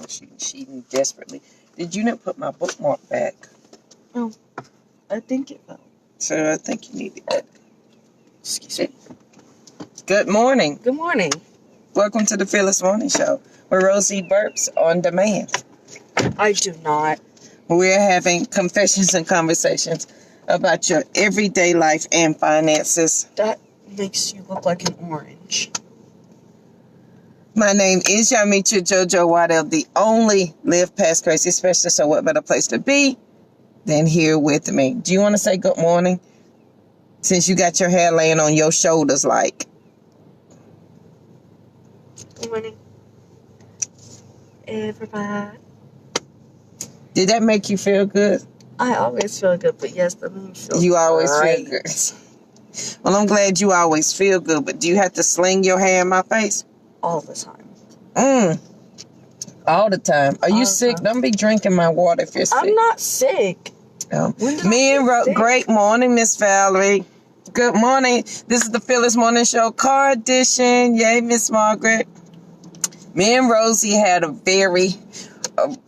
She's cheating desperately. Did you not put my bookmark back? Oh, I think it fell. So I think you need to edit. Excuse me. Good morning. Good morning. Welcome to the Fearless Morning Show, where Rosie burps on demand. I do not. We're having confessions and conversations about your everyday life and finances. That makes you look like an orange. My name is Yamicha Jojo Waddell, the only Live Past Crazy specialist. So what better place to be than here with me? Do you want to say good morning? Since you got your hair laying on your shoulders like. Good morning, everybody. Did that make you feel good? I always feel good, but yes, the moon feels You always great. feel good. Well, I'm glad you always feel good, but do you have to sling your hair in my face? All the time. All the time. Are All you the sick? time. Don't be drinking my water if you're sick. I'm not sick. Oh. When did I Me and get sick? Great morning, Miss Valerie. Good morning. This is the Fearless Morning Show car edition. Yay, Miss Margaret. Me and Rosie had a very,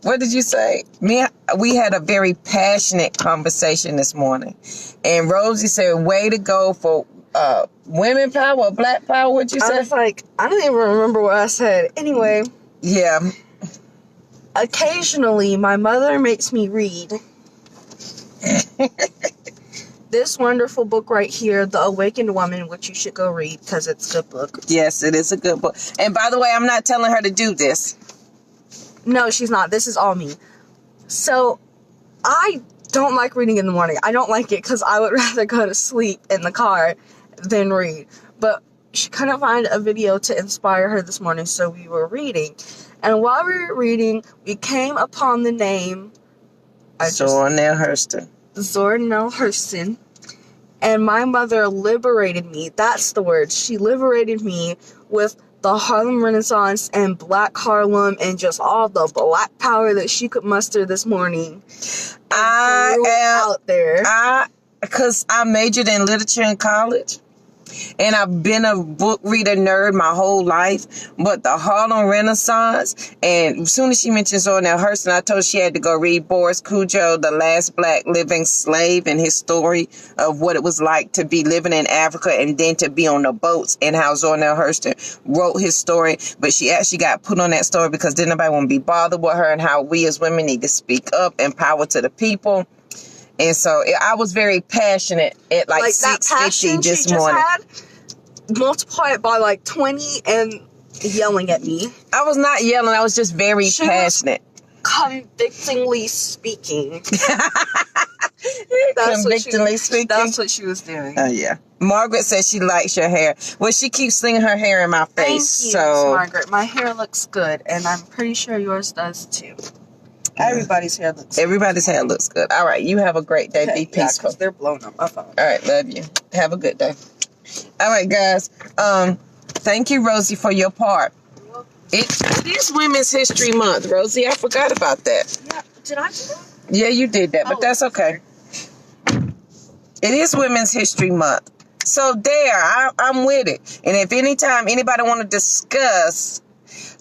what did you say? We had a very passionate conversation this morning. And Rosie said, way to go for women power or black power, what'd you say? I was like, I don't even remember what I said. Anyway, Yeah. occasionally my mother makes me read this wonderful book right here, The Awakened Woman, which you should go read because it's a good book. Yes, it is a good book. And by the way, I'm not telling her to do this. No, she's not. This is all me. So, I don't like reading in the morning. I don't like it because I would rather go to sleep in the car than read. But she couldn't find a video to inspire her this morning, so we were reading. And while we were reading, we came upon the name Zornell Hurston. Zornell Hurston. And my mother liberated me. That's the word. She liberated me with the Harlem Renaissance and Black Harlem and just all the black power that she could muster this morning. I am out there. Because I majored in literature in college. And I've been a book reader nerd my whole life. But the Harlem Renaissance, and as soon as she mentioned Zornell Hurston, I told her she had to go read Boris Cujo, the last black living slave, and his story of what it was like to be living in Africa and then to be on the boats, and how Zornell Hurston wrote his story. But she actually got put on that story because didn't nobody want to be bothered with her, and how we as women need to speak up and power to the people. And so I was very passionate at like 6:50 this morning. Multiply it by like 20 and yelling at me. I was not yelling. I was just very passionate. Convictingly speaking. Speaking? That's what she was doing. Oh, yeah. Margaret says she likes your hair. Well, she keeps slinging her hair in my face. Thank you, Miss Margaret. My hair looks good, and I'm pretty sure yours does too. Everybody's hair looks good. Everybody's hair looks good. All right, you have a great day. Be peaceful. Because they're blowing up my phone. All right, love you. Have a good day. All right, guys. Thank you, Rosie, for your part. It is Women's History Month, Rosie. I forgot about that. Yeah, did I do that? Yeah, you did that, but that's okay. It is Women's History Month. So I'm with it. And if anytime anybody want to discuss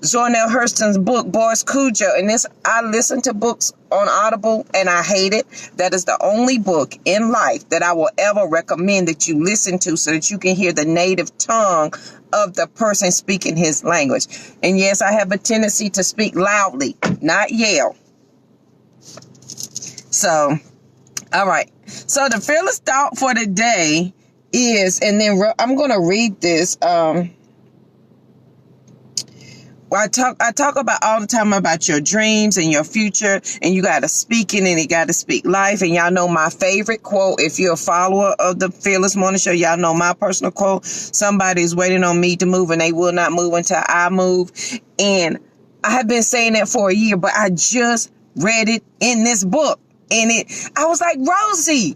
Zornell Hurston's book, Boris Cujo, and I listen to books on Audible and I hate it. That is the only book in life that I will ever recommend that you listen to so that you can hear the native tongue of the person speaking his language. And yes, I have a tendency to speak loudly, not yell. So, all right. So the fearless thought for today is, and then I'm going to read this. I talk about all the time about your dreams and your future, and you got to speak it, and you got to speak life. And y'all know my favorite quote. If you're a follower of the Fearless Morning Show, y'all know my personal quote. Somebody's waiting on me to move, and they will not move until I move. And I have been saying that for a year, but I just read it in this book. And I was like, Rosie,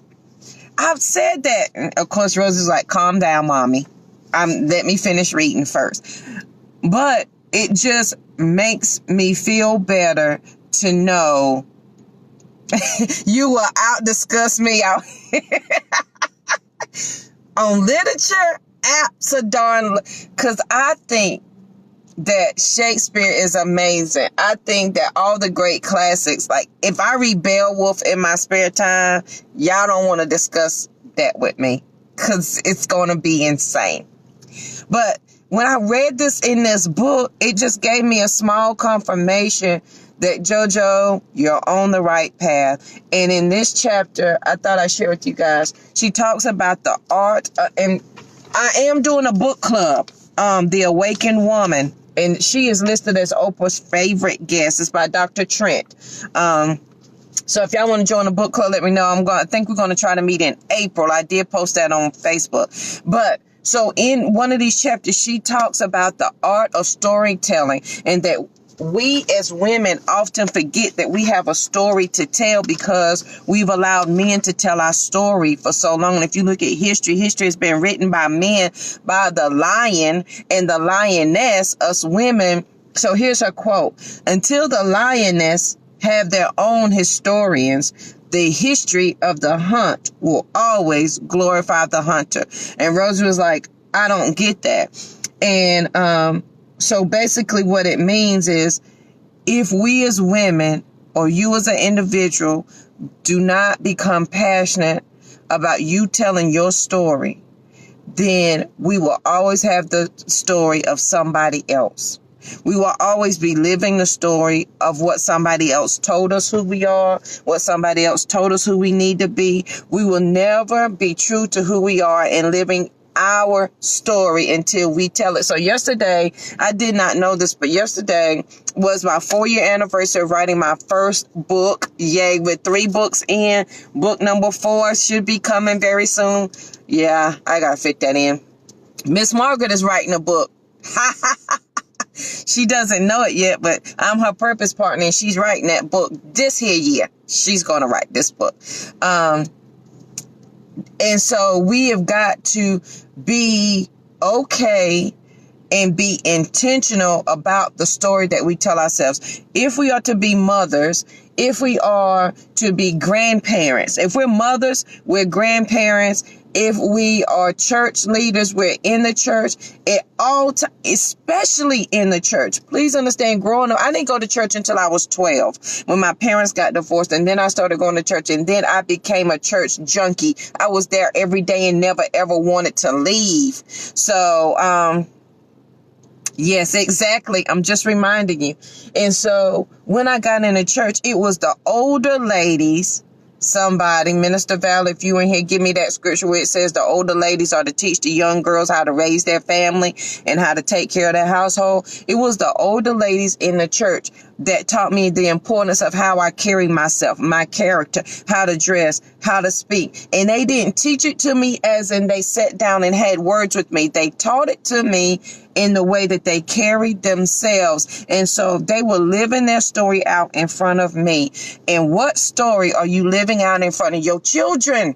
I've said that. And of course, Rosie's like, calm down, mommy. Let me finish reading first. But it just makes me feel better to know you will out-discuss me out on literature. Because I think that Shakespeare is amazing. I think that all the great classics, like if I read Beowulf in my spare time, y'all don't want to discuss that with me because it's going to be insane. But when I read this in this book, it just gave me a small confirmation that JoJo, you're on the right path. And in this chapter, I thought I'd share with you guys, she talks about the art, and I am doing a book club, The Awakened Woman. And she is listed as Oprah's favorite guest. It's by Dr. Trent. So if y'all want to join the book club, let me know. I think we're going to try to meet in April. I did post that on Facebook. But so in one of these chapters, she talks about the art of storytelling, and that we as women often forget that we have a story to tell because we've allowed men to tell our story for so long. And if you look at history has been written by men, by the lion and the lioness, us women. So here's her quote: "Until the lioness have their own historians, the history of the hunt will always glorify the hunter." And Rosie was like, I don't get that. And so basically what it means is, if we as women, or you as an individual, do not become passionate about you telling your story, then we will always have the story of somebody else. We will always be living the story of what somebody else told us who we are, what somebody else told us who we need to be. We will never be true to who we are and living our story until we tell it. So yesterday, I did not know this, but yesterday was my 4-year anniversary of writing my first book. Yay, with 3 books in. Book number 4 should be coming very soon. Yeah, I gotta fit that in. Miss Margaret is writing a book. She doesn't know it yet, but I'm her purpose partner, and she's writing that book this here year. She's gonna write this book. And so we have got to be okay and be intentional about the story that we tell ourselves. If we are to be mothers, if we are to be grandparents, if we're mothers, we're grandparents. If we are church leaders, we're in the church at all times, especially in the church. Please understand, growing up, I didn't go to church until I was 12 when my parents got divorced, and then I started going to church, and then I became a church junkie. I was there every day and never ever wanted to leave. So, yes, exactly. I'm just reminding you. And so when I got into church, it was the older ladies. Somebody, Minister Val, if you in here, give me that scripture where it says the older ladies are to teach the young girls how to raise their family and how to take care of their household. It was the older ladies in the church that taught me the importance of how I carry myself, my character, how to dress, how to speak. And they didn't teach it to me as in they sat down and had words with me. They taught it to me in the way that they carried themselves. And so they were living their story out in front of me. And what story are you living out in front of your children?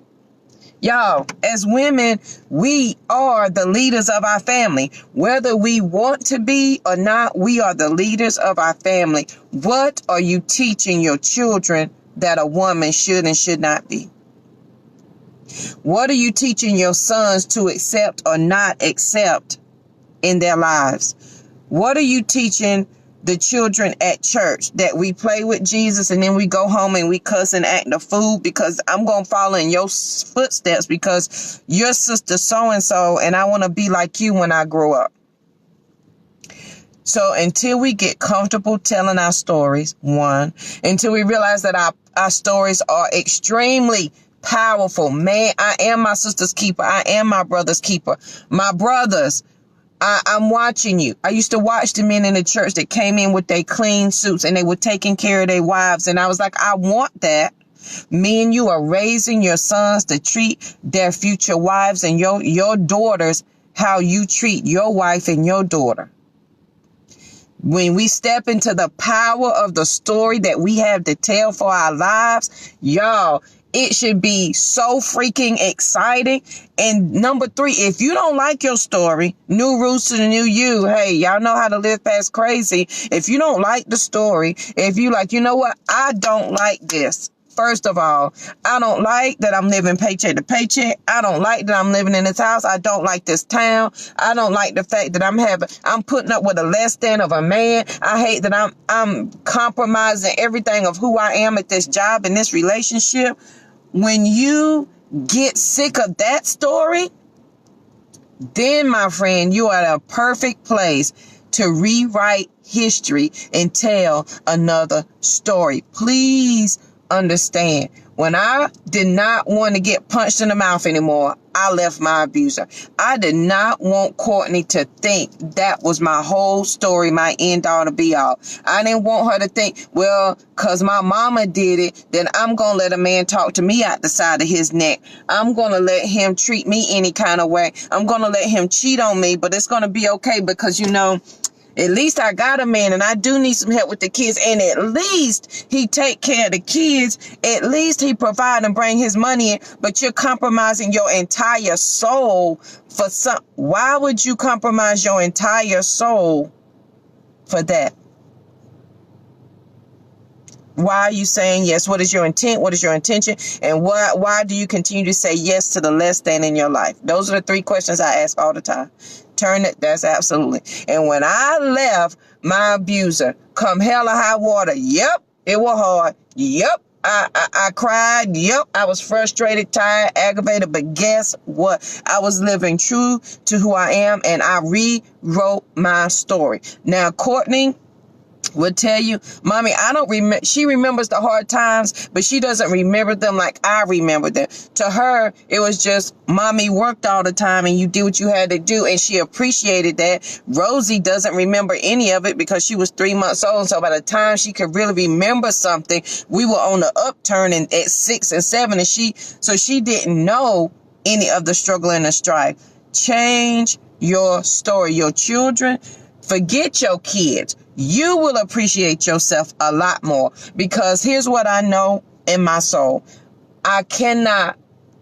Y'all, as women, we are the leaders of our family. Whether we want to be or not, we are the leaders of our family. What are you teaching your children that a woman should and should not be? What are you teaching your sons to accept or not accept in their lives? What are you teaching the children at church? That we play with Jesus and then we go home and we cuss and act a fool because I'm going to follow in your footsteps because your sister so-and-so and I want to be like you when I grow up. So until we get comfortable telling our stories, one, until we realize that our stories are extremely powerful. Man, I am my sister's keeper. I am my brother's keeper. My brothers, I'm watching you. I used to watch the men in the church that came in with their clean suits and they were taking care of their wives. And I was like, I want that. Me and you are raising your sons to treat their future wives and your daughters how you treat your wife and your daughter. When we step into the power of the story that we have to tell for our lives, y'all, it should be so freaking exciting. And number 3, if you don't like your story, new rules to the new you. Hey, y'all know how to live past crazy. If you don't like the story, if you like, you know what? I don't like this. First of all, I don't like that I'm living paycheck to paycheck. I don't like that I'm living in this house. I don't like this town. I don't like the fact that I'm putting up with a less than of a man. I hate that I'm compromising everything of who I am at this job, in this relationship. When you get sick of that story, then, my friend, you are at a perfect place to rewrite history and tell another story. Please understand, when I did not want to get punched in the mouth anymore, I left my abuser. I did not want Courtney to think that was my whole story, my end all to be all. I didn't want her to think, well, because my mama did it, then I'm going to let a man talk to me out the side of his neck. I'm going to let him treat me any kind of way. I'm going to let him cheat on me, but it's going to be okay because, at least I got a man and I do need some help with the kids. And at least he take care of the kids. At least he provide and bring his money in. But you're compromising your entire soul for some. Why would you compromise your entire soul for that? Why are you saying yes? What is your intent? What is your intention? And why do you continue to say yes to the less than in your life? Those are the three questions I ask all the time. That's absolutely. And when I left my abuser, come hell or high water, yep, it was hard. Yep, I cried. Yep, I was frustrated, tired, aggravated. But guess what? I was living true to who I am, and I rewrote my story. Now, Courtney would tell you, Mommy, I don't remember. She remembers the hard times, but she doesn't remember them like I remember them. To her, it was just, Mommy worked all the time and you did what you had to do, and she appreciated that. Rosie doesn't remember any of it because she was 3 months old, so by the time she could really remember something, we were on the upturn at 6 and 7, and she didn't know any of the struggle and the strife. Change your story. Your children, forget your kids. You will appreciate yourself a lot more, because here's what I know in my soul. I cannot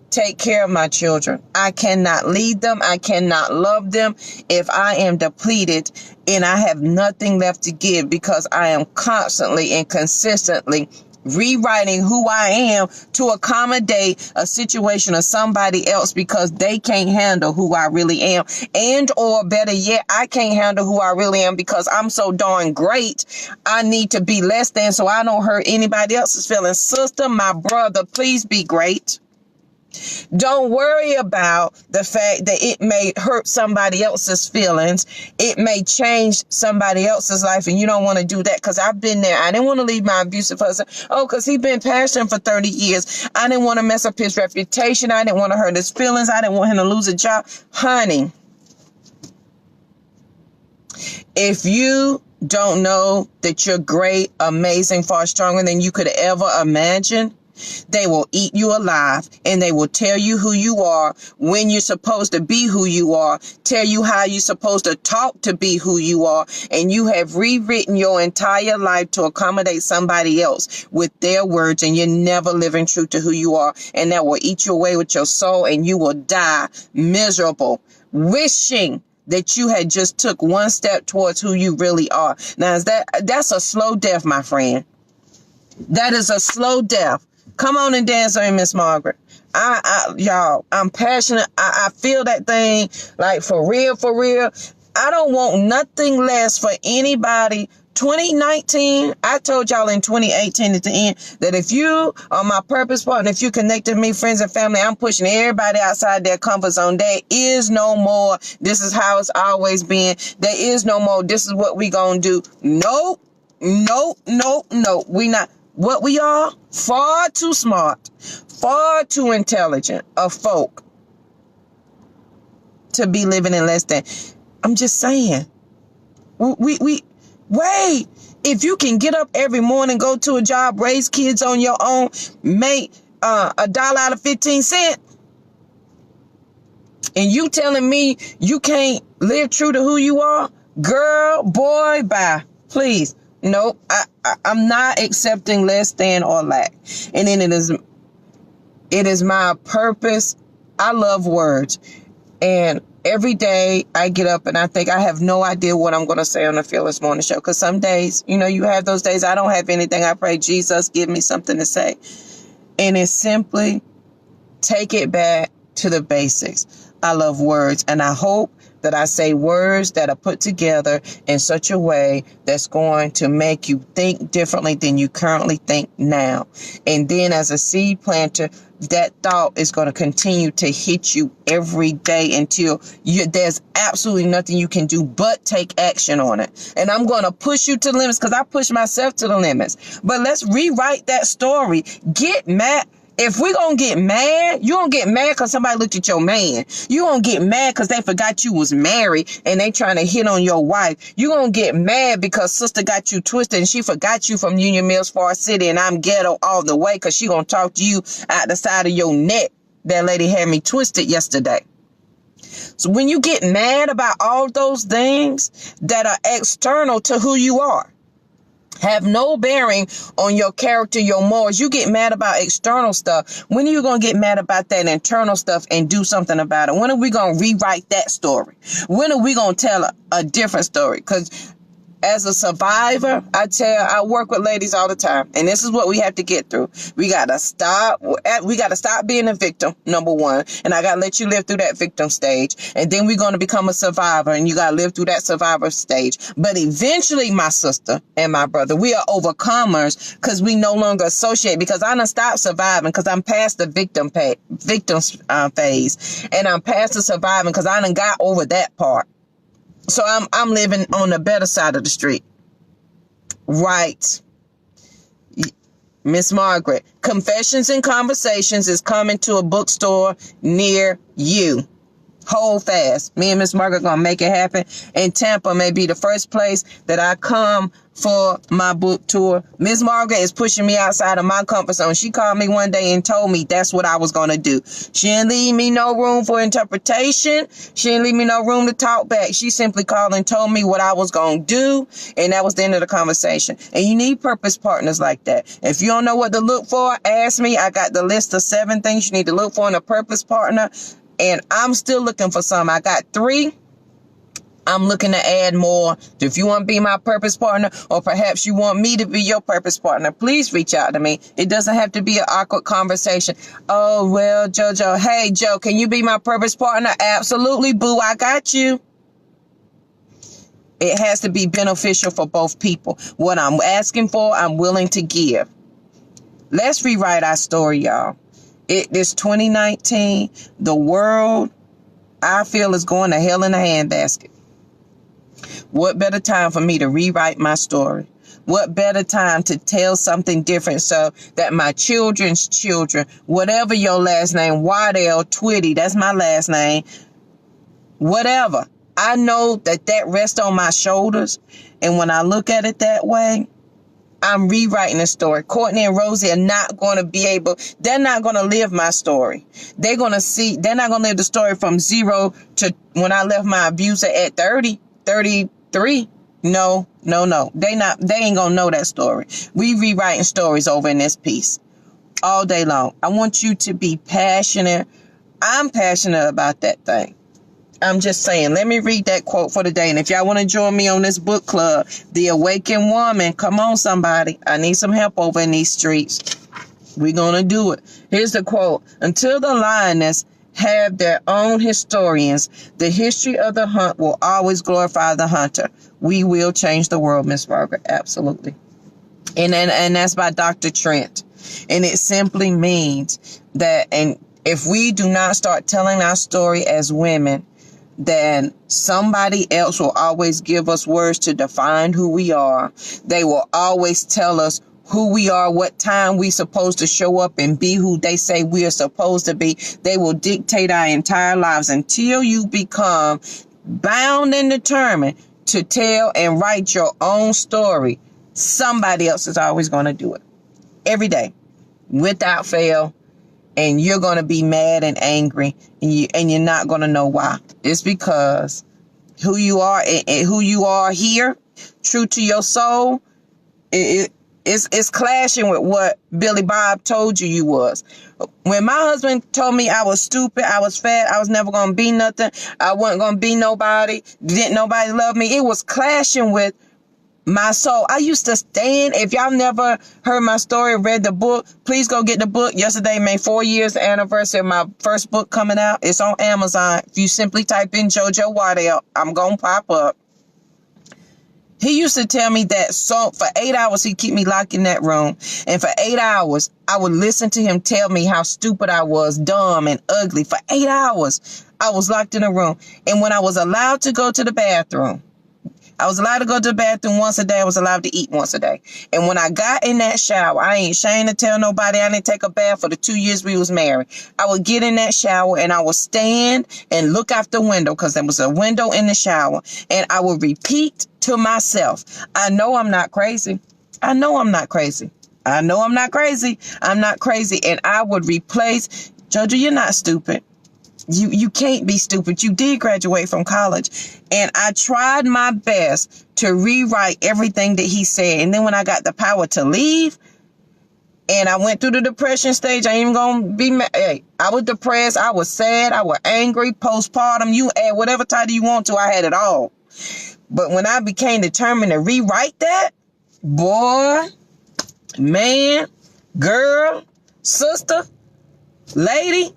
take care of my children. I cannot lead them. I cannot love them if I am depleted and I have nothing left to give, because I am constantly and consistently rewriting who I am to accommodate a situation of somebody else, because they can't handle who I really am. And or better yet, I can't handle who I really am because I'm so darn great. I need to be less than so I don't hurt anybody else's feelings. Sister, my brother, please be great. Don't worry about the fact that it may hurt somebody else's feelings. It may change somebody else's life, and you don't want to do that, because I've been there. I didn't want to leave my abusive husband. Oh, because he's been passionate for 30 years. I didn't want to mess up his reputation. I didn't want to hurt his feelings. I didn't want him to lose a job. Honey, if you don't know that you're great, amazing, far stronger than you could ever imagine, they will eat you alive, and they will tell you who you are, when you're supposed to be who you are, tell you how you're supposed to talk to be who you are, and you have rewritten your entire life to accommodate somebody else with their words, and you're never living true to who you are, and that will eat you away with your soul, and you will die miserable, wishing that you had just took one step towards who you really are. Now, that's a slow death, my friend. That is a slow death. Come on and dance on Miss Margaret. Y'all, I'm passionate. I feel that thing, like, for real, for real. I don't want nothing less for anybody. 2019, I told y'all in 2018 at the end that if you are my purpose partner, if you connect to me, friends and family, I'm pushing everybody outside their comfort zone. There is no more, this is how it's always been. There is no more, this is what we gonna do. Nope. We not. What we are, far too smart, far too intelligent of folk to be living in less than. I'm just saying. We wait. If you can get up every morning, go to a job, raise kids on your own, make $1 out of 15 cents, and you telling me you can't live true to who you are, girl, boy, bye, please. Nope, I'm not accepting less than or lack. And then it is my purpose. I love words. And every day I get up and I think I have no idea what I'm going to say on the Fearless Morning Show. Because some days, you have those days I don't have anything. I pray, Jesus, give me something to say. And it's simply take it back to the basics. I love words, and I hope that I say words that are put together in such a way that's going to make you think differently than you currently think now. And then as a seed planter, that thought is going to continue to hit you every day until there's absolutely nothing you can do but take action on it. And I'm going to push you to the limits because I push myself to the limits. But let's rewrite that story. Get mad. If we're going to get mad, you don't get mad because somebody looked at your man. You don't get mad because they forgot you was married and they trying to hit on your wife. You going to get mad because sister got you twisted and she forgot you from Union Mills, Forest City, and I'm ghetto all the way because she going to talk to you out the side of your neck. That lady had me twisted yesterday. So when you get mad about all those things that are external to who you are, have no bearing on your character, your morals. You get mad about external stuff. When are you going to get mad about that internal stuff and do something about it? When are we going to rewrite that story? When are we going to tell a different story? Because as a survivor, I work with ladies all the time, and this is what we have to get through. We got to stop being a victim, number one, and I got to let you live through that victim stage, and then we're going to become a survivor, and you got to live through that survivor stage. But eventually, my sister and my brother, we are overcomers because we no longer associate, because I done stopped surviving because I'm past the victim phase, and I'm past the surviving because I done got over that part. So I'm living on the better side of the street. Right. Miss Margaret, Confessions and Conversations is coming to a bookstore near you. Hold fast. Me and Miss Margaret gonna make it happen. And Tampa may be the first place that I come for my book tour. Miss Margaret is pushing me outside of my comfort zone. She called me one day and told me that's what I was gonna do. She didn't leave me no room for interpretation. She didn't leave me no room to talk back. She simply called and told me what I was gonna do, and that was the end of the conversation. And you need purpose partners like that. If you don't know what to look for, ask me. I got the list of 7 things you need to look for in a purpose partner. And I'm still looking for some. I got 3. I'm looking to add more. If you want to be my purpose partner, or perhaps you want me to be your purpose partner, please reach out to me. It doesn't have to be an awkward conversation. Oh, well, JoJo. Hey, Joe, can you be my purpose partner? Absolutely, boo. I got you. It has to be beneficial for both people. What I'm asking for, I'm willing to give. Let's rewrite our story, y'all. It is 2019. The world, I feel, is going to hell in a handbasket. What better time for me to rewrite my story? What better time to tell something different so that my children's children, whatever your last name, Waddell, Twitty, that's my last name, whatever. I know that rests on my shoulders. And when I look at it that way, I'm rewriting the story. Courtney and Rosie are not going to be able, they're not going to live my story. They're not going to live the story from 0 to when I left my abuser at 30, 33. No. They ain't going to know that story. We rewriting stories over in this piece all day long. I want you to be passionate. I'm passionate about that thing. I'm just saying, let me read that quote for the day. And if y'all want to join me on this book club, The Awakened Woman, come on, somebody. I need some help over in these streets. We're going to do it. Here's the quote. Until the lionesses have their own historians, the history of the hunt will always glorify the hunter. We will change the world, Miss Margaret. Absolutely. And that's by Dr. Trent. And it simply means that, and if we do not start telling our story as women, then somebody else will always give us words to define who we are. They will always tell us who we are, what time we supposed to show up and be who they say we are supposed to be. They will dictate our entire lives until you become bound and determined to tell and write your own story. Somebody else is always going to do it every day without fail. And you're going to be mad and angry, and you're not going to know why. It's because who you are and who you are here, true to your soul, it's clashing with what Billy Bob told you was. When my husband told me I was stupid, I was fat, I was never going to be nothing, I wasn't going to be nobody, didn't nobody love me, it was clashing with My soul. I used to stand. If y'all never heard my story, read the book, please go get the book. Yesterday made 4 years anniversary of my first book coming out. It's on Amazon. If you simply type in JoJo Waddell, I'm going to pop up. He used to tell me that so for 8 hours, he'd keep me locked in that room. And for 8 hours, I would listen to him tell me how stupid I was, dumb and ugly. For 8 hours, I was locked in a room. And when I was allowed to go to the bathroom, I was allowed to go to the bathroom once a day. I was allowed to eat once a day. And when I got in that shower, I ain't ashamed to tell nobody I didn't take a bath for the 2 years we was married. I would get in that shower and I would stand and look out the window because there was a window in the shower. And I would repeat to myself, I know I'm not crazy. I know I'm not crazy. I know I'm not crazy. I'm not crazy. And I would replace, JoJo, you're not stupid. You can't be stupid. You did graduate from college. And I tried my best to rewrite everything that he said. And then when I got the power to leave and I went through the depression stage, I ain't even gonna be mad. Hey, I was depressed. I was sad. I was angry, postpartum. You add whatever title you want to. I had it all. But when I became determined to rewrite that, boy, man, girl, sister, lady,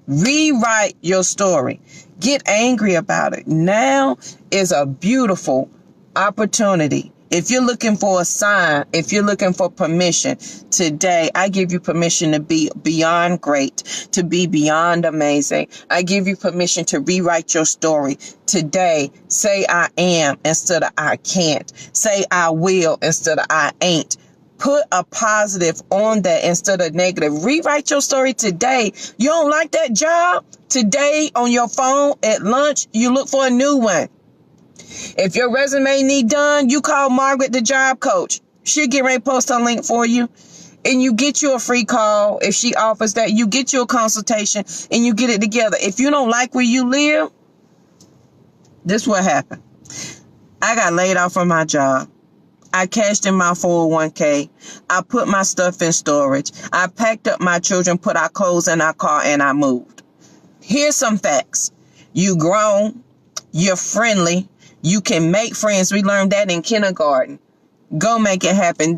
rewrite your story. Get angry about it. Now is a beautiful opportunity. If you're looking for a sign, if you're looking for permission, today I give you permission to be beyond great, to be beyond amazing. I give you permission to rewrite your story. Today, say I am instead of I can't. Say I will instead of I ain't. Put a positive on that instead of negative. Rewrite your story today. You don't like that job? Today on your phone at lunch, you look for a new one. If your resume need done, you call Margaret, the job coach. She'll get ready to post a link for you. And you get you a free call. If she offers that, you get you a consultation and you get it together. If you don't like where you live, this is what happened. I got laid off from my job. I cashed in my 401k. I put my stuff in storage. I packed up my children, put our clothes in our car, and I moved. Here's some facts. You grown. You're friendly. You can make friends. We learned that in kindergarten. Go make it happen.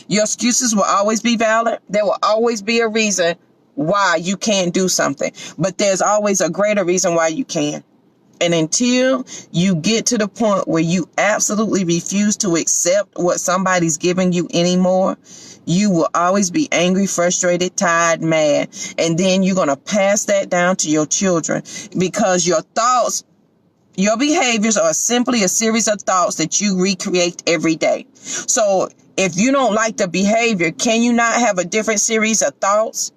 Your excuses will always be valid. There will always be a reason why you can't do something. But there's always a greater reason why you can. And until you get to the point where you absolutely refuse to accept what somebody's giving you anymore, you will always be angry, frustrated, tired, mad. And then you're going to pass that down to your children because your thoughts, your behaviors are simply a series of thoughts that you recreate every day. So if you don't like the behavior, can you not have a different series of thoughts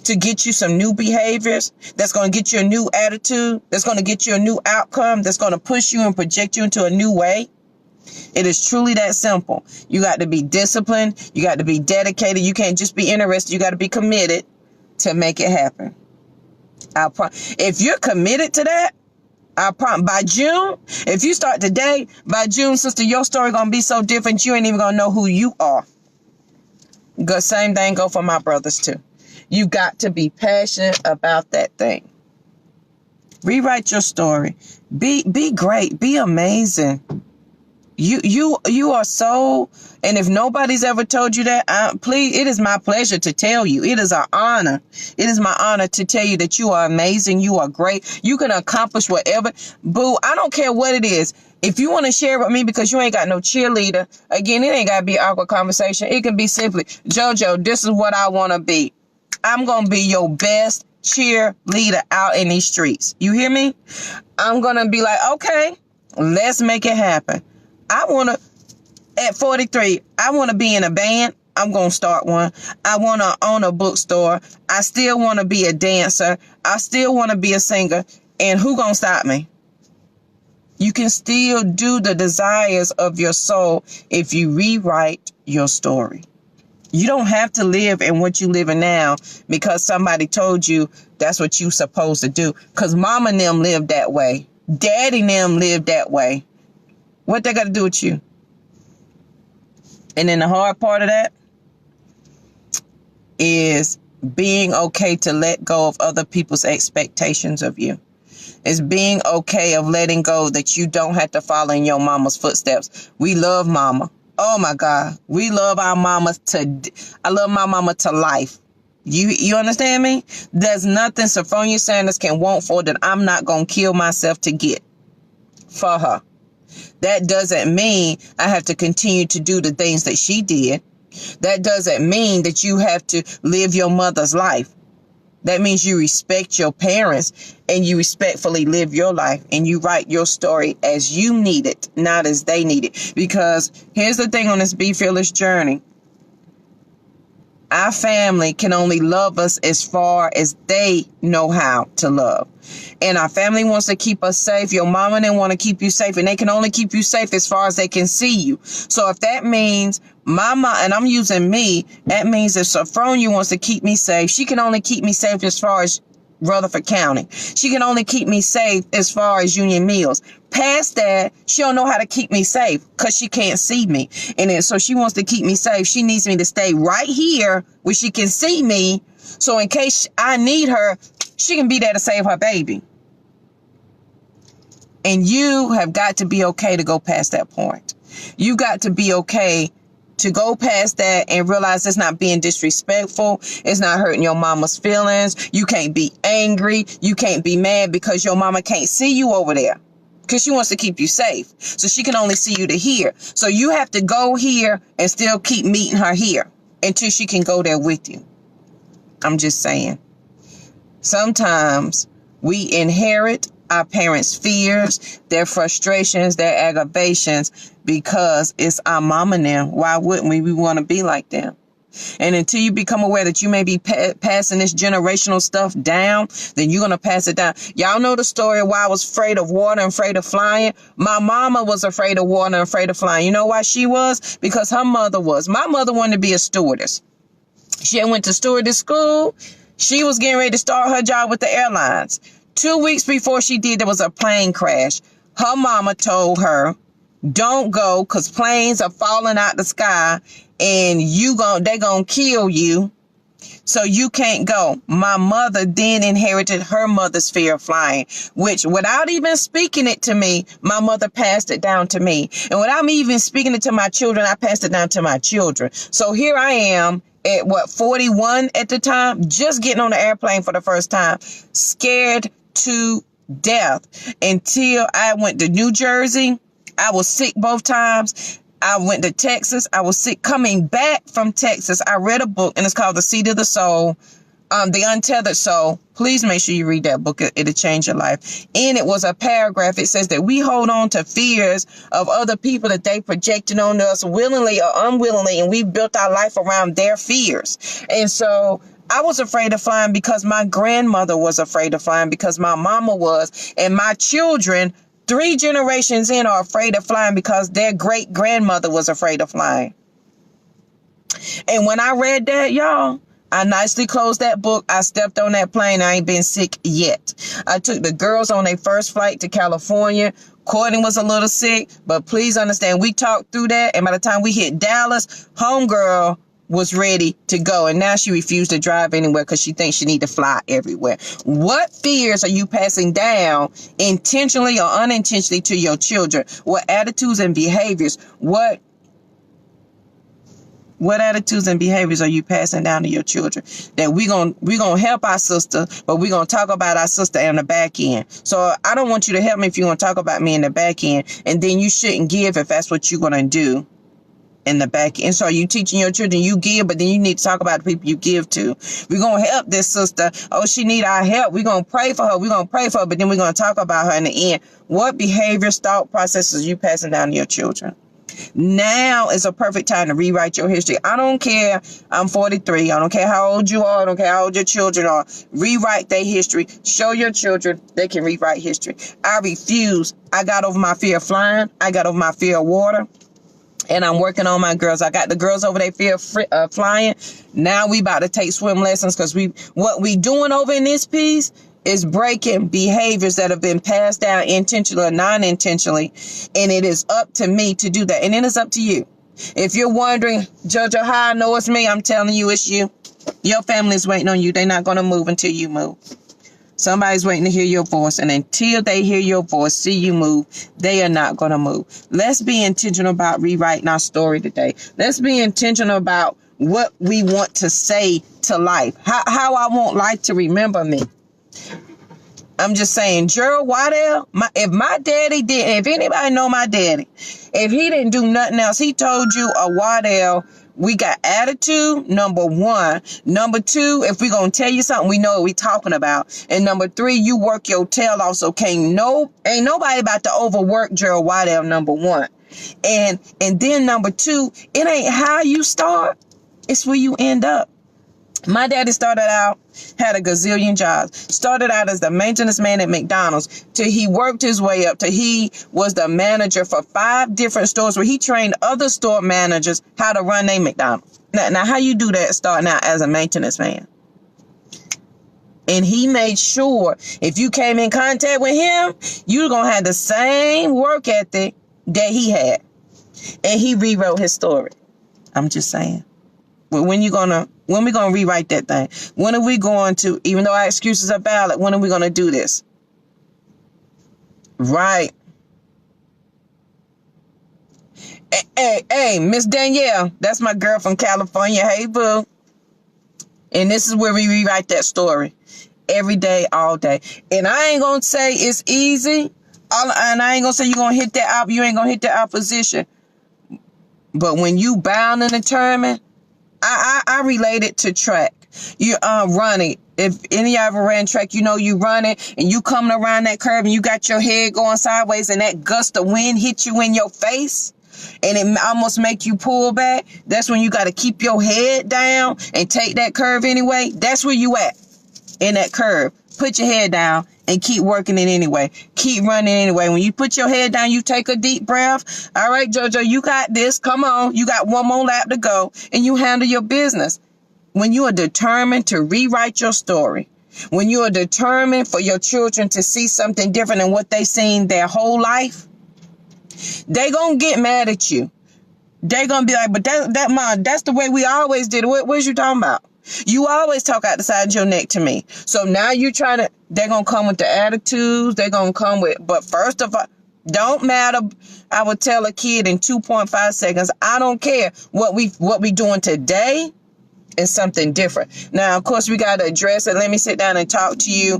to get you some new behaviors that's going to get you a new attitude, that's going to get you a new outcome, that's going to push you and project you into a new way? It is truly that simple. You got to be disciplined. You got to be dedicated. You can't just be interested. You got to be committed to make it happen. If you're committed to that, by June, if you start today, by June, sister, your story going to be so different, you ain't even going to know who you are. Good, same thing go for my brothers too. You got to be passionate about that thing. Rewrite your story. Be great. Be amazing. You are so, and if nobody's ever told you that, please, it is my pleasure to tell you. It is an honor. It is my honor to tell you that you are amazing. You are great. You can accomplish whatever. Boo, I don't care what it is. If you want to share with me because you ain't got no cheerleader, again, it ain't got to be an awkward conversation. It can be simply, JoJo, this is what I want to be. I'm going to be your best cheerleader out in these streets. You hear me? I'm going to be like, okay, let's make it happen. At 43, I want to be in a band. I'm going to start one. I want to own a bookstore. I still want to be a dancer. I still want to be a singer. And who going to stop me? You can still do the desires of your soul if you rewrite your story. You don't have to live in what you live in now because somebody told you that's what you supposed to do. Because mama and them lived that way. Daddy and them lived that way. What they got to do with you? And then the hard part of that is being okay to let go of other people's expectations of you. It's being okay of letting go that you don't have to follow in your mama's footsteps. We love mama. Oh my God. We love our mamas I love my mama to life. You understand me? There's nothing Sophronia Sanders can want for that I'm not going to kill myself to get for her. That doesn't mean I have to continue to do the things that she did. That doesn't mean that you have to live your mother's life. That means you respect your parents and you respectfully live your life and you write your story as you need it, not as they need it. Because here's the thing on this Be Fearless journey. Our family can only love us as far as they know how to love. And our family wants to keep us safe. Your mama didn't want to keep you safe, and they can only keep you safe as far as they can see you. So if that means mama, and I'm using me, that means if Sophronia wants to keep me safe, she can only keep me safe as far as Rutherford County. She can only keep me safe as far as Union Mills. Past that, she don't know how to keep me safe because she can't see me. And then, so she wants to keep me safe. She needs me to stay right here where she can see me. So in case I need her, she can be there to save her baby. And you have got to be okay to go past that point. You got to be okay to go past that and realize it's not being disrespectful. It's not hurting your mama's feelings. You can't be angry. You can't be mad because your mama can't see you over there because she wants to keep you safe. So she can only see you to here. So you have to go here and still keep meeting her here until she can go there with you. I'm just saying. Sometimes we inherit our parents' fears, their frustrations, their aggravations, because it's our mama now. Why wouldn't we? We want to be like them. And until you become aware that you may be passing this generational stuff down, then you're going to pass it down. Y'all know the story of why I was afraid of water and afraid of flying. My mama was afraid of water and afraid of flying. You know why she was? Because her mother was. My mother wanted to be a stewardess. She went to stewardess school. She was getting ready to start her job with the airlines. 2 weeks before she did, there was a plane crash. Her mama told her, don't go because planes are falling out the sky and they're going to kill you. So you can't go. My mother then inherited her mother's fear of flying, which without even speaking it to me, my mother passed it down to me. And without me even speaking it to my children, I passed it down to my children. So here I am at 41 at the time, just getting on the airplane for the first time, scared to death until I went to New Jersey. I was sick both times. I went to Texas. I was sick. Coming back from Texas, I read a book, and it's called The Seat of the Soul, The Untethered Soul. Please make sure you read that book. It'll change your life. And it was a paragraph. It says that we hold on to fears of other people that they projected on us willingly or unwillingly, and we built our life around their fears. And so I was afraid of flying because my grandmother was afraid of flying, because my mama was, and my children 3 generations in are afraid of flying because their great grandmother was afraid of flying. And when I read that, y'all, I nicely closed that book. I stepped on that plane. I ain't been sick yet. I took the girls on their first flight to California. Courtney was a little sick, but please understand, we talked through that. And by the time we hit Dallas, homegirl was ready to go, and now she refused to drive anywhere because she thinks she need to fly everywhere. What fears are you passing down intentionally or unintentionally to your children? What attitudes and behaviors? What attitudes and behaviors are you passing down to your children? That we gonna help our sister, but we're gonna talk about our sister on the back end. So I don't want you to help me if you're gonna talk about me in the back end, and then you shouldn't give if that's what you're gonna do in the back end. So are you teaching your children you give, but then you need to talk about the people you give to? We're going to help this sister. Oh, she need our help. We're going to pray for her. We're going to pray for her, but then we're going to talk about her in the end. What behaviors, thought processes are you passing down to your children? Now is a perfect time to rewrite your history. I don't care. I'm 43. I don't care how old you are. I don't care how old your children are. Rewrite their history. Show your children they can rewrite history. I refuse. I got over my fear of flying. I got over my fear of water. And I'm working on my girls. I got the girls over there fear of flying. Now we about to take swim lessons, because what we doing over in this piece is breaking behaviors that have been passed down intentionally or non-intentionally. And it is up to me to do that. And then it's up to you. If you're wondering, JoJo, how I know it's me, I'm telling you it's you. Your family's waiting on you. They're not going to move until you move. Somebody's waiting to hear your voice, and until they hear your voice, see you move, they are not going to move. Let's be intentional about rewriting our story today. Let's be intentional about what we want to say to life. How I want life to remember me. I'm just saying, Gerald Waddell, if my daddy did, if anybody know my daddy, if he didn't do nothing else, he told you, Waddell, we got attitude, number one. Number two, if we're going to tell you something, we know what we talking about. And number three, you work your tail off. So ain't nobody about to overwork Gerald Waddell, number one. And then number two, it ain't how you start, it's where you end up. My daddy started out, had a gazillion jobs, started out as the maintenance man at McDonald's, till he worked his way up, till he was the manager for 5 different stores where he trained other store managers how to run their McDonald's. Now how you do that starting out as a maintenance man? And he made sure if you came in contact with him, you're going to have the same work ethic that he had. And he rewrote his story. I'm just saying. When we gonna rewrite that thing? When are we going to, even though our excuses are valid, when are we going to do this? Right. Hey, Miss Danielle, that's my girl from California. Hey, boo. And this is where we rewrite that story. Every day, all day. And I ain't going to say it's easy. And I ain't going to say you ain't going to hit that opposition. But when you bound and determined, I relate it to track. You running. If any of you ever ran track, you know you running and you coming around that curve and you got your head going sideways and that gust of wind hit you in your face and it almost make you pull back. That's when you got to keep your head down and take that curve anyway. That's where you at in that curve. Put your head down and keep working it anyway. Keep running anyway. When you put your head down, you take a deep breath. All right, JoJo, you got this. Come on. You got one more lap to go and you handle your business. When you are determined to rewrite your story, when you are determined for your children to see something different than what they seen their whole life, they gonna get mad at you. They gonna be like, but that mom, that's the way we always did it. What you talking about? You always talk out the side of your neck to me. So now you they're going to come with the attitudes. They're going to come with, but first of all, don't matter. I would tell a kid in 2.5 seconds, I don't care what we doing today is something different. Now, of course, we got to address it. Let me sit down and talk to you,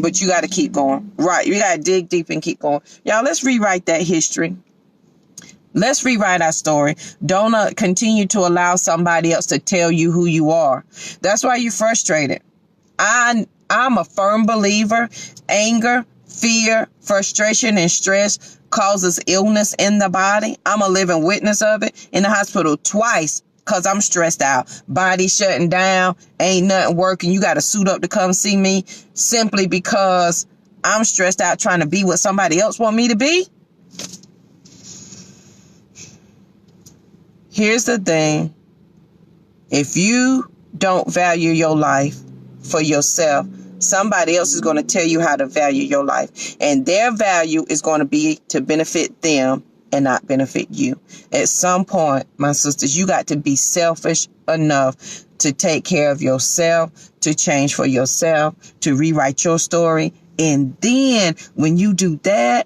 but you got to keep going. Right. You got to dig deep and keep going. Y'all, let's rewrite that history. Let's rewrite our story. Don't continue to allow somebody else to tell you who you are. That's why you're frustrated. I'm a firm believer. Anger, fear, frustration, and stress causes illness in the body. I'm a living witness of it. In the hospital twice because I'm stressed out. Body shutting down. Ain't nothing working. You got to suit up to come see me simply because I'm stressed out trying to be what somebody else want me to be. Here's the thing. If you don't value your life for yourself, somebody else is going to tell you how to value your life. And their value is going to be to benefit them and not benefit you. At some point, my sisters, you got to be selfish enough to take care of yourself, to change for yourself, to rewrite your story. And then when you do that,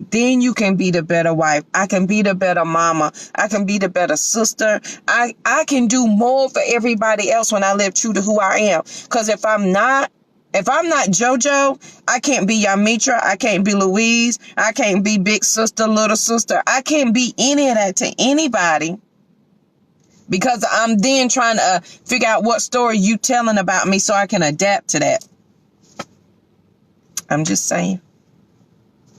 then you can be the better wife. I can be the better mama. I can be the better sister. I can do more for everybody else when I live true to who I am. Because if I'm not JoJo, I can't be Yamitra. I can't be Louise. I can't be big sister, little sister. I can't be any of that to anybody. Because I'm then trying to figure out what story you telling about me so I can adapt to that. I'm just saying.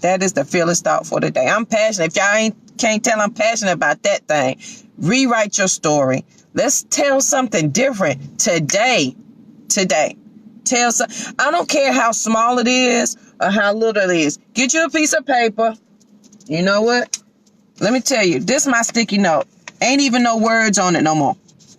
That is the fearless thought for today. I'm passionate. If y'all can't tell, I'm passionate about that thing. Rewrite your story. Let's tell something different today. I don't care how small it is or how little it is. Get you a piece of paper. You know what? Let me tell you, this is my sticky note. Ain't even no words on it no more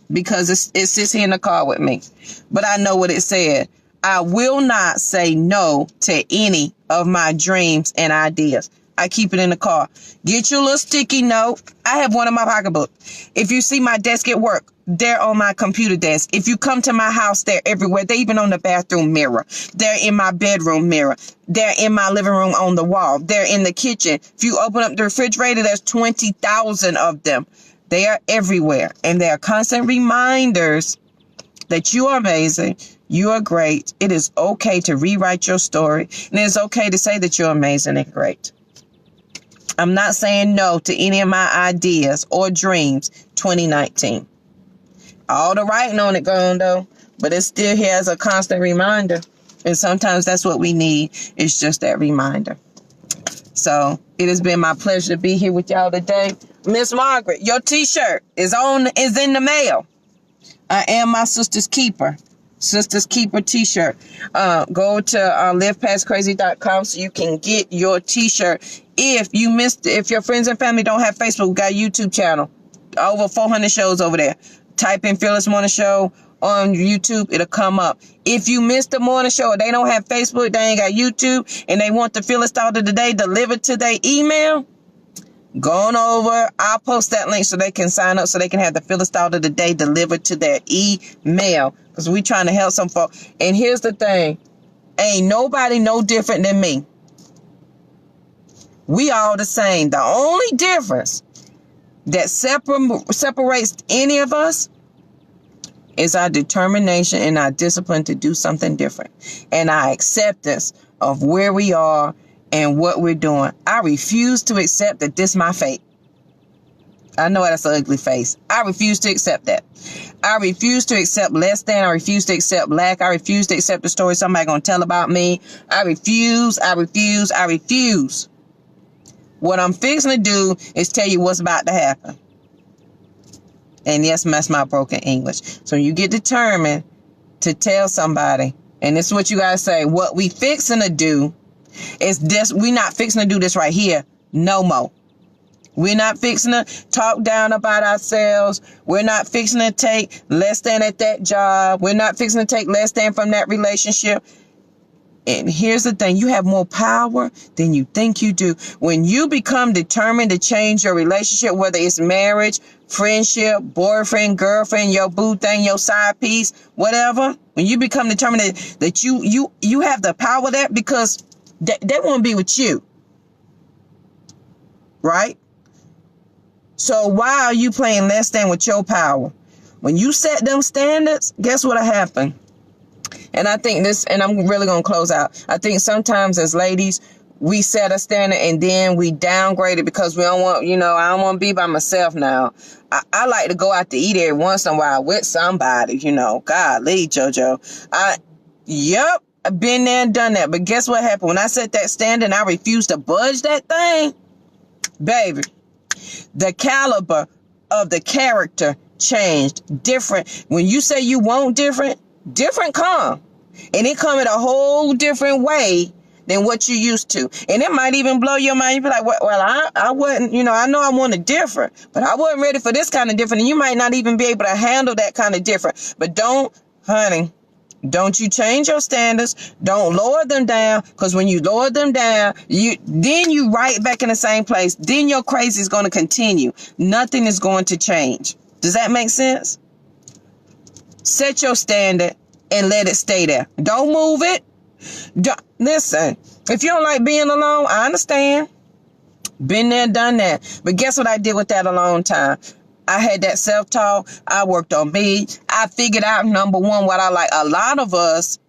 because it sits here in the car with me. But I know what it said. I will not say no to any of my dreams and ideas. I keep it in the car. Get your little sticky note. I have one in my pocketbook. If you see my desk at work, they're on my computer desk. If you come to my house, they're everywhere. They're even on the bathroom mirror. They're in my bedroom mirror. They're in my living room on the wall. They're in the kitchen. If you open up the refrigerator, there's 20,000 of them. They are everywhere. And they are constant reminders that you are amazing. You are great. It is okay to rewrite your story. And it's okay to say that you're amazing and great. I'm not saying no to any of my ideas or dreams 2019. All the writing on it gone though, but it still here as a constant reminder. And sometimes that's what we need. It's just that reminder. So it has been my pleasure to be here with y'all today. Miss Margaret, your t-shirt is in the mail. I am my sister's keeper. Sisters Keeper t-shirt. Go to livepastcrazy.com so you can get your t-shirt. If your friends and family don't have Facebook, we got a YouTube channel. Over 400 shows over there. Type in Fearless Morning Show on YouTube. It'll come up. If you missed the morning show or they don't have Facebook, they ain't got YouTube, and they want the Fearless Thought of the Day delivered to their email, go on over. I'll post that link so they can sign up so they can have the Fearless Thought of the Day delivered to their email. Because we trying to help some folks. And here's the thing. Ain't nobody no different than me. We all the same. The only difference that separates any of us is our determination and our discipline to do something different. And our acceptance of where we are and what we're doing. I refuse to accept that this is my fate. I know that's an ugly face. I refuse to accept that. I refuse to accept less than. I refuse to accept lack. I refuse to accept the story somebody gonna tell about me. I refuse. What I'm fixing to do is tell you what's about to happen. And yes, that's my broken English. So you get determined to tell somebody, and this is what you gotta say. What we fixing to do is this. We not fixing to do this right here. No more. We're not fixing to talk down about ourselves. We're not fixing to take less than at that job. We're not fixing to take less than from that relationship. And here's the thing. You have more power than you think you do. When you become determined to change your relationship, whether it's marriage, friendship, boyfriend, girlfriend, your boo thing, your side piece, whatever. When you become determined that you have the power that because they want to be with you. Right? So why are you playing less than with your power? When you set them standards, guess what'll happen? And I think this, and I'm really going to close out. I think sometimes as ladies, we set a standard and then we downgrade it because we don't want, I don't want to be by myself now. I like to go out to eat every once in a while with somebody, Golly, JoJo. I've been there and done that. But guess what happened? When I set that standard and I refused to budge that thing, baby, the caliber of the character changed. Different. When you say you want different come. And it come in a whole different way than what you used to. And it might even blow your mind. You be like, well, I wasn't, I know I wanted different, but I wasn't ready for this kind of different. And you might not even be able to handle that kind of different. But don't you change your standards. Don't lower them down. Because when you lower them down, then you right back in the same place. Then your crazy is going to continue. Nothing is going to change. Does that make sense? Set your standard and let it stay there. Don't move it. Listen, if you don't like being alone, I understand. Been there, done that. But guess what I did with that alone time? I had that self-talk. I worked on me. I figured out, number one, what I like. A lot of us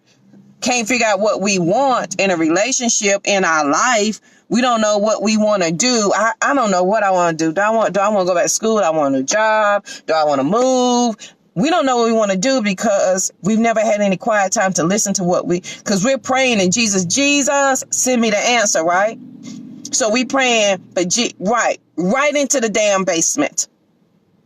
can't figure out what we want in a relationship, in our life. We don't know what we want to do. I don't know what I want to do. Do I want to go back to school? Do I want a new job? Do I want to move? We don't know what we want to do because we've never had any quiet time to listen to because we're praying in Jesus, send me the answer, right? So we praying, but right into the damn basement.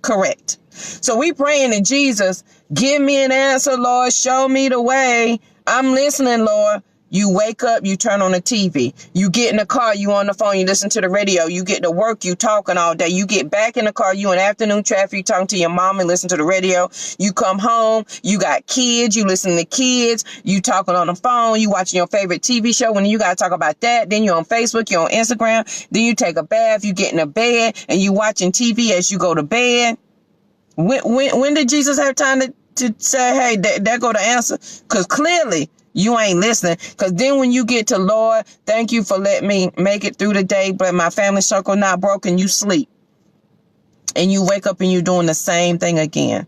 Correct. So we praying to Jesus, give me an answer, Lord, show me the way. I'm listening, Lord. You wake up, you turn on the TV. You get in the car, you on the phone, you listen to the radio. You get to work, you talking all day. You get back in the car, you in afternoon traffic, you talking to your mom and listen to the radio. You come home, you got kids, you listen to kids, you talking on the phone, you watching your favorite TV show. When you got to talk about that, then you're on Facebook, you're on Instagram, then you take a bath, you get in the bed, and you watching TV as you go to bed. When did Jesus have time to say, hey, there go the answer? Because clearly, you ain't listening. Because then when you get to, Lord, thank you for letting me make it through the day, but my family circle not broken, you sleep. And you wake up and you're doing the same thing again.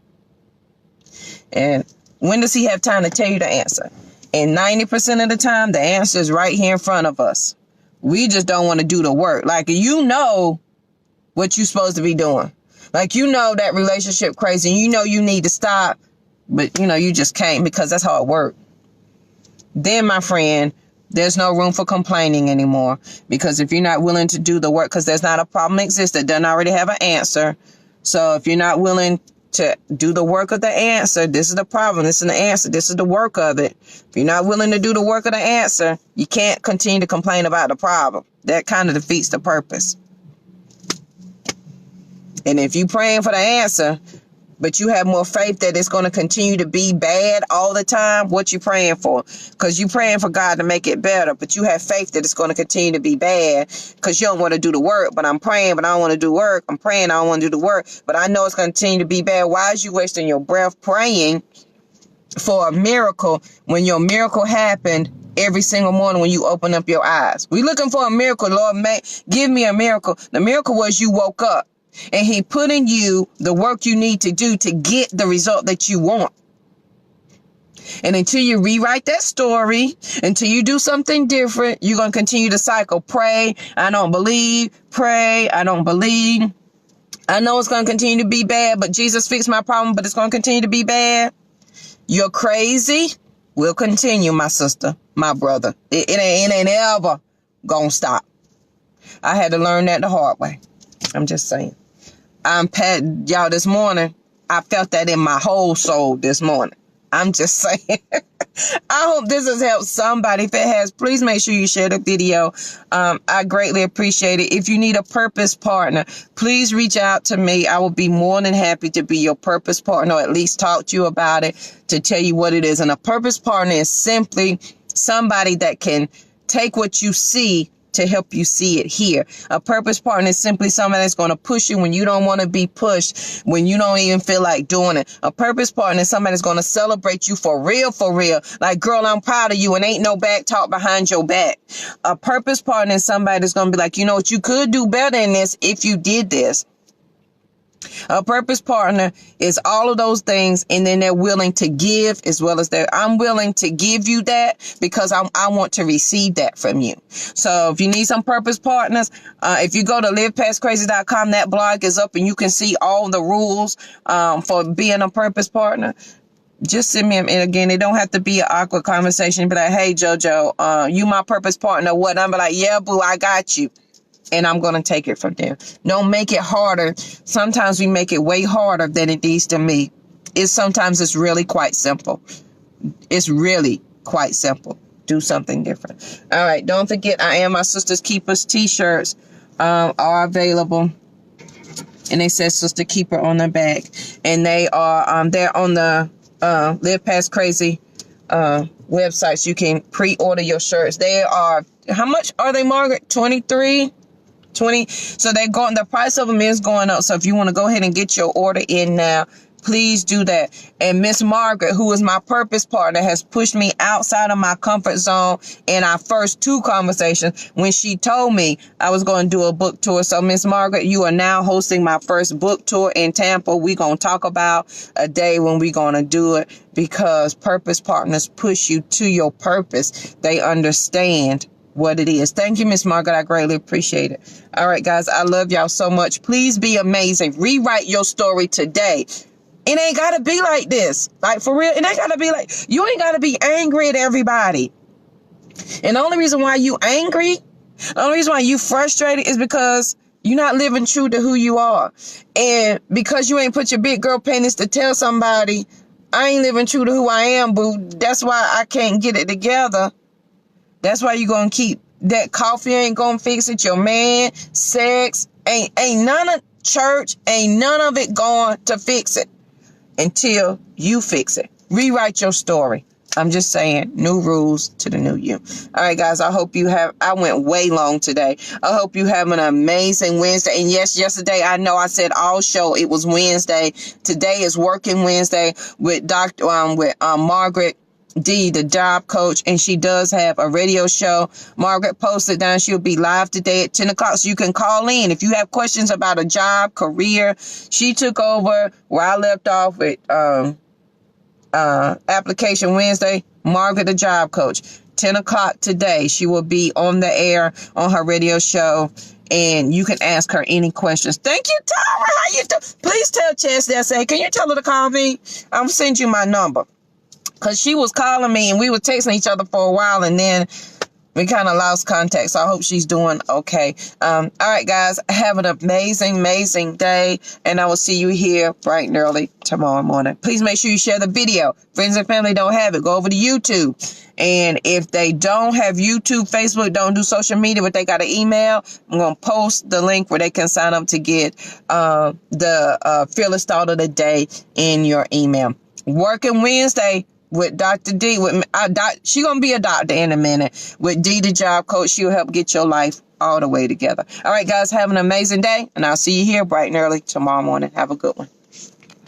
And when does he have time to tell you the answer? And 90% of the time, the answer is right here in front of us. We just don't want to do the work. Like, you know what you're supposed to be doing. Like, you know that relationship crazy. And you know you need to stop. But, you just can't, because that's how it works. Then, my friend, there's no room for complaining anymore. Because if you're not willing to do the work, because there's not a problem exists that doesn't already have an answer. So if you're not willing to do the work of the answer, this is the problem. This is the answer. This is the work of it. If you're not willing to do the work of the answer, you can't continue to complain about the problem. That kind of defeats the purpose. And if you're praying for the answer, but you have more faith that it's going to continue to be bad all the time, what you praying for? Because you're praying for God to make it better, but you have faith that it's going to continue to be bad because you don't want to do the work. But I'm praying, but I don't want to do work. I'm praying, I don't want to do the work, but I know it's going to continue to be bad. Why is you wasting your breath praying for a miracle when your miracle happened every single morning when you open up your eyes? We looking for a miracle. Lord, give me a miracle. The miracle was you woke up. And he put in you the work you need to do to get the result that you want. And until you rewrite that story, until you do something different, you're going to continue to cycle. Pray, I don't believe. Pray, I don't believe. I know it's going to continue to be bad, but Jesus fixed my problem, but it's going to continue to be bad. You're crazy. We'll continue, my sister, my brother. It ain't ever going to stop. I had to learn that the hard way. I'm just saying. Y'all, this morning, I felt that in my whole soul this morning. I'm just saying. I hope this has helped somebody. If it has, please make sure you share the video. I greatly appreciate it. If you need a purpose partner, please reach out to me. I will be more than happy to be your purpose partner, or at least talk to you about it, to tell you what it is. And a purpose partner is simply somebody that can take what you see to help you see it here. A purpose partner is simply somebody that's going to push you when you don't want to be pushed, when you don't even feel like doing it. A purpose partner is somebody that's going to celebrate you for real, for real. Like, girl, I'm proud of you, and ain't no back talk behind your back. A purpose partner is somebody that's going to be like, you know what, you could do better in this if you did this. A purpose partner is all of those things, and then they're willing to give as well as I'm willing to give you that because I want to receive that from you. So if you need some purpose partners, if you go to livepastcrazy.com, that blog is up and you can see all the rules for being a purpose partner. Just send me, and again, it don't have to be an awkward conversation, but like, hey, JoJo, you my purpose partner, what? And I'm like, yeah, boo, I got you. And I'm going to take it from there. Don't make it harder. Sometimes we make it way harder than it needs to be. Sometimes it's really quite simple. It's really quite simple. Do something different. All right. Don't forget, I Am My Sister's Keepers t-shirts are available. And they said Sister Keeper on the back. And they are, they're on the Live Past Crazy website. So you can pre-order your shirts. They are, how much are they, Margaret? 23? 20. So the price of them is going up. So if you want to go ahead and get your order in now, please do that. And Miss Margaret, who is my purpose partner, has pushed me outside of my comfort zone in our first 2 conversations when she told me I was going to do a book tour. So Miss Margaret, you are now hosting my first book tour in Tampa. We're going to talk about a day when we're going to do it, because purpose partners push you to your purpose. They understand what it is. Thank you, Miss Margaret. I greatly appreciate it. All right, guys, I love y'all so much. Please be amazing. Rewrite your story today. It ain't got to be like this. Like, for real, it ain't got to be like, you ain't got to be angry at everybody. And the only reason why you angry, the only reason why you frustrated is because you're not living true to who you are. And because you ain't put your big girl panties to tell somebody, I ain't living true to who I am, boo. That's why I can't get it together. That's why you're going to keep that. Coffee ain't going to fix it. Your man, sex, ain't none of church, ain't none of it going to fix it until you fix it. Rewrite your story. I'm just saying, new rules to the new you. All right, guys, I hope you have, I went way long today. I hope you have an amazing Wednesday. And yes, yesterday, I know I said all show, it was Wednesday. Today is working Wednesday with Margaret D, the job coach, and she does have a radio show. Margaret posted down. She'll be live today at 10 o'clock, so you can call in if you have questions about a job, career. She took over where I left off with Application Wednesday. Margaret, the job coach, 10 o'clock today. She will be on the air on her radio show, and you can ask her any questions. Thank you, Tara. How you doing? Please tell Chelsea I say, can you tell her to call me? I'm send you my number. Because she was calling me and we were texting each other for a while, and then we kind of lost contact. So I hope she's doing okay. All right, guys, have an amazing, amazing day. And I will see you here bright and early tomorrow morning. Please make sure you share the video. Friends and family don't have it, go over to YouTube. And if they don't have YouTube, Facebook, don't do social media, but they got an email, I'm going to post the link where they can sign up to get the Fearless Thought of the Day in your email. Working Wednesday with Dr. D. She's going to be a doctor in a minute. With D, the job coach, she'll help get your life all the way together. All right, guys, have an amazing day, and I'll see you here bright and early tomorrow morning. Have a good one.